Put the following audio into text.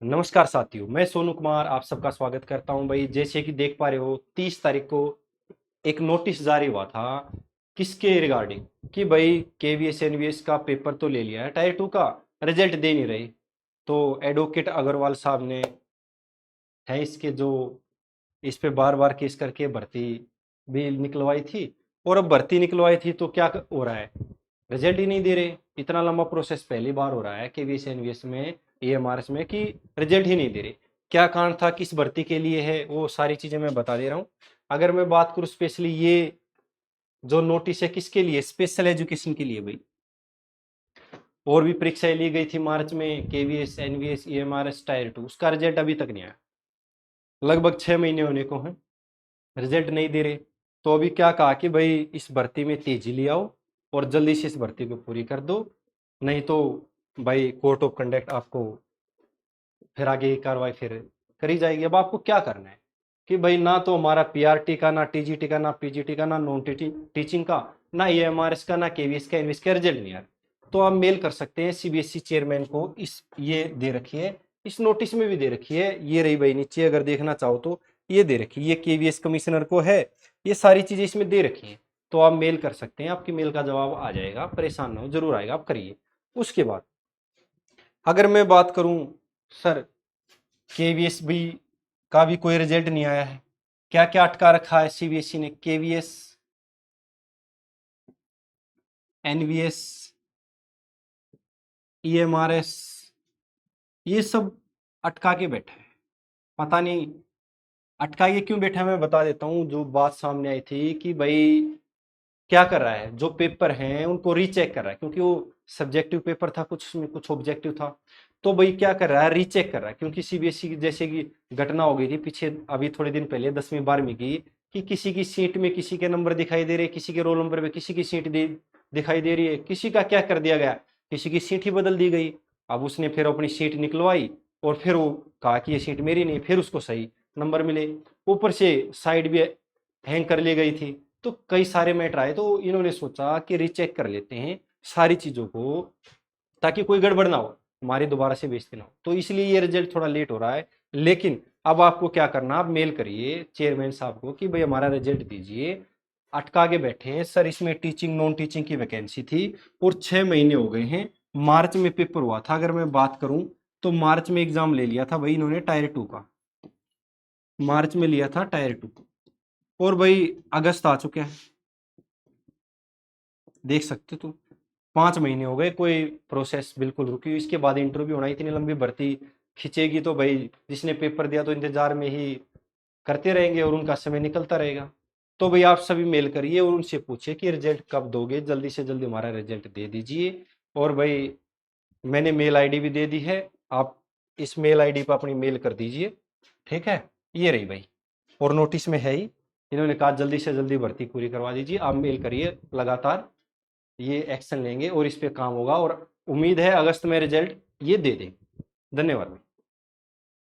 नमस्कार साथियों, मैं सोनू कुमार आप सबका स्वागत करता हूं। भाई जैसे कि देख पा रहे हो 30 तारीख को एक नोटिस जारी हुआ था। किसके रिगार्डिंग कि भाई केवीएस एनवीएस का पेपर तो ले लिया है, टायर 2 का रिजल्ट दे नहीं रही। तो एडवोकेट अग्रवाल साहब ने है इसके जो इस पे बार बार केस करके भर्ती भी निकलवाई थी। और अब भर्ती निकलवाई थी तो क्या हो रहा है, रिजल्ट ही नहीं दे रहे। इतना लंबा प्रोसेस पहली बार हो रहा है केवीएस एनवीएस में, ईएमआरएस में, कि रिजल्ट ही नहीं दे रहे। क्या कारण था, किस भर्ती के लिए है, वो सारी चीजें मैं बता दे रहा हूँ। अगर मैं बात करूँ स्पेशली ये जो नोटिस है किसके लिए, स्पेशल एजुकेशन के लिए भाई। और भी परीक्षाएं ली गई थी मार्च में, केवीएस एनवीएस ईएमआरएस टायर 2, उसका रिजल्ट अभी तक नहीं आया। लगभग 6 महीने होने को हैं, रिजल्ट नहीं दे रहे। तो अभी क्या कहा कि भाई इस भर्ती में तेजी ले आओ और जल्दी से इस भर्ती को पूरी कर दो, नहीं तो भाई कोर्ट ऑफ कंडक्ट आपको फिर आगे की कार्रवाई फिर करी जाएगी। अब आपको क्या करना है कि भाई ना तो हमारा पीआरटी का, ना टीजीटी का, ना पीजीटी का, ना नॉन टीचिंग का, ना ईएमआरएस का, ना केवीएस का, इनविस का रिजल्ट नहीं आ रहा। तो आप मेल कर सकते हैं सीबीएसई चेयरमैन को। इस ये दे रखी है, इस नोटिस में भी दे रखी है, ये रही भाई नीचे, अगर देखना चाहो तो ये दे रखी है, ये केवीएस कमिश्नर को है, ये सारी चीजें इसमें दे रखी हैं। तो आप मेल कर सकते हैं, आपकी मेल का जवाब आ जाएगा, परेशान ना हो, जरूर आएगा, आप करिए। उसके बाद अगर मैं बात करूं सर, केवीएस भी का भी कोई रिजल्ट नहीं आया है। क्या क्या अटका रखा है सीबीएसई ने, केवीएस एनवीएस ईएमआरएस, ये सब अटका के बैठा है। पता नहीं अटका के क्यों बैठा है, मैं बता देता हूँ। जो बात सामने आई थी कि भाई क्या कर रहा है, जो पेपर हैं उनको रीचेक कर रहा है, क्योंकि वो सब्जेक्टिव पेपर था, कुछ उसमें कुछ ऑब्जेक्टिव था। तो भाई क्या कर रहा है, रीचेक कर रहा है। क्योंकि सीबीएसई की जैसे कि घटना हो गई थी पीछे अभी थोड़े दिन पहले 10वीं 12वीं की, कि किसी की सीट में किसी के नंबर दिखाई दे रहे, किसी के रोल नंबर में किसी की सीट दिखाई दे रही है, किसी का क्या कर दिया गया, किसी की सीट ही बदल दी गई। अब उसने फिर अपनी सीट निकलवाई और फिर वो कहा कि ये सीट मेरी नहीं, फिर उसको सही नंबर मिले। ऊपर से साइड भी हैंग कर ली गई थी। तो कई सारे मैटर आए, तो इन्होंने सोचा कि रीचेक कर लेते हैं सारी चीजों को, ताकि कोई गड़बड़ ना हो, हमारी दोबारा से बेइज्जती ना हो। तो इसलिए ये रिजल्ट थोड़ा लेट हो रहा है। लेकिन अब आपको क्या करना, आप मेल करिए चेयरमैन साहब को कि भाई हमारा रिजल्ट दीजिए। अटका के बैठे हैं सर, इसमें टीचिंग नॉन टीचिंग की वैकेंसी थी और 6 महीने हो गए हैं। मार्च में पेपर हुआ था, अगर मैं बात करूं तो मार्च में एग्जाम ले लिया था भाई इन्होंने टायर 2 का, मार्च में लिया था टायर 2, और भाई अगस्त आ चुके हैं, देख सकते हो तुम। 5 महीने हो गए, कोई प्रोसेस बिल्कुल रुकी हुई। इसके बाद इंटरव्यू होना, इतनी लंबी भर्ती खिंचेगी तो भाई जिसने पेपर दिया तो इंतजार में ही करते रहेंगे और उनका समय निकलता रहेगा। तो भाई आप सभी मेल करिए और उनसे पूछिए कि रिजल्ट कब दोगे, जल्दी से जल्दी हमारा रिजल्ट दे दीजिए। और भाई मैंने मेल आईडी भी दे दी है, आप इस मेल आईडी पर अपनी मेल कर दीजिए, ठीक है। ये रही भाई, और नोटिस में है ही, इन्होंने कहा जल्दी से जल्दी भर्ती पूरी करवा दीजिए। आप मेल करिए, लगातार ये एक्शन लेंगे और इस पे काम होगा, और उम्मीद है अगस्त में रिजल्ट ये दे दें। धन्यवाद।